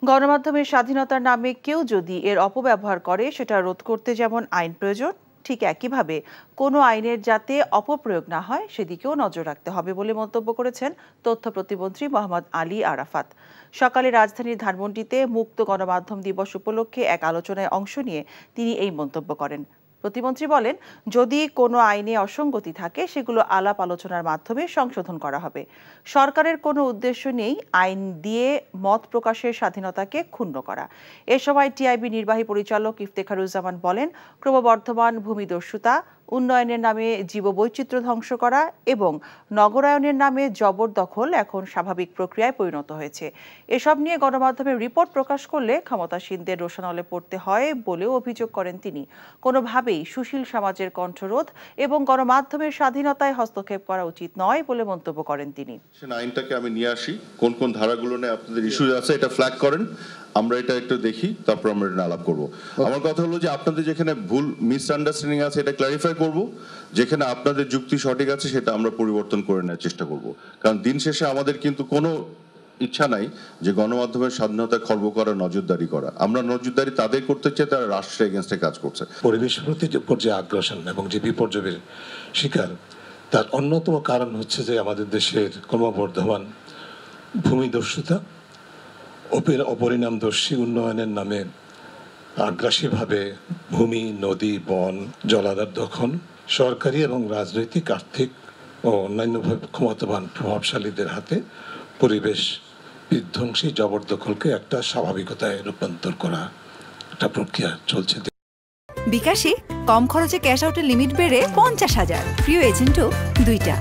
গণমাধ্যমের স্বাধীনতার নামে কেউ যদি এর অপব্যবহার করে সেটা রোধ করতে যেমন আইন প্রয়োজন, ঠিক একইভাবে কোনো আইনের যাতে অপপ্রয়োগ না হয় সেদিকেও নজর রাখতে হবে বলে মন্তব্য করেছেন তথ্য প্রতিমন্ত্রী মোহাম্মদ আলী আরাফাত। সকালে রাজধানীর ধানমন্ডিতে মুক্ত গণমাধ্যম দিবস উপলক্ষে এক আলোচনায় অংশ নিয়ে তিনি এই মন্তব্য করেন। প্রতিমন্ত্রী বলেন, যদি কোনো আইনে অসঙ্গতি থাকে সেগুলো আলাপ আলোচনার মাধ্যমে সংশোধন করা হবে। সরকারের কোনো উদ্দেশ্য নেই আইন দিয়ে মত প্রকাশের স্বাধীনতাকে ক্ষুণ্ণ করা। এ সময় টিআইবি নির্বাহী পরিচালক ইফতেখারুজ্জামান বলেন, ক্রমবর্ধমান ভূমিদস্যুতা, উন্নয়নের নামে জীববৈচিত্র্য ধ্বংস করা এবং নগরায়নের নামে জবরদখল এখন স্বাভাবিক প্রক্রিয়ায় পরিণত হয়েছে। এসব নিয়ে গণমাধ্যমে রিপোর্ট প্রকাশ করলে ক্ষমতাসীনদের রোষানলে পড়তে হয় বলেও অভিযোগ করেন তিনি। কোনোভাবেই সুশীল সমাজের কণ্ঠরোধ এবং গণমাধ্যমের স্বাধীনতায় হস্তক্ষেপ করা উচিত নয় বলে মন্তব্য করেন তিনি। আইনটাকে আমি নিয়ে আসি, কোন কোন ধারাগুলো নিয়ে আপনাদের ইস্যু আছে এটা ফ্ল্যাগ করেন, আমরা এটা একটু দেখি, তারপর আমরা এটা আলাপ করব। আমার কথা হলো যে আপনাদের যেখানে ভুল মিসআন্ডারস্ট্যান্ডিং আছে এটা ক্ল্যারিফাই করব, যেখানে আপনাদের যুক্তি সঠিক আছে সেটা আমরা পরিবর্তন করে নেওয়ার চেষ্টা করব। কারণ দিন শেষে আমাদের কিন্তু কোনো ইচ্ছা নাই যে গণমাধ্যমের স্বাধীনতা খর্ব করা, নজরদারি করা। আমরা নজরদারি তাদের করতে চাই তারা রাষ্ট্রের এগেইনস্টে কাজ করছে। পরিবেশের প্রতি যে পর্যায়ে আগ্রাসন এবং যে বিপর্যয়ের শিকার, তার অন্যতম কারণ হচ্ছে যে আমাদের দেশের ক্রমবর্ধমান ভূমিদস্যুতা, অপরিণামদর্শী উন্নয়নের নামে আগ্রাসীভাবে ভূমি, নদী, বন, জলাধার দখল, সরকারি এবং রাজনৈতিক, আর্থিক ও অন্যান্যভাবে ক্ষমতাবান প্রভাবশালীদের হাতে পরিবেশ বিধ্বংসী জবরদখলকে একটা স্বাভাবিকতায় রূপান্তর করা একটা প্রক্রিয়া চলছে। বিকাশে কম খরচে ক্যাশ আউটের লিমিট বেড়ে 50,000, প্রিয় এজেন্টও 2টা।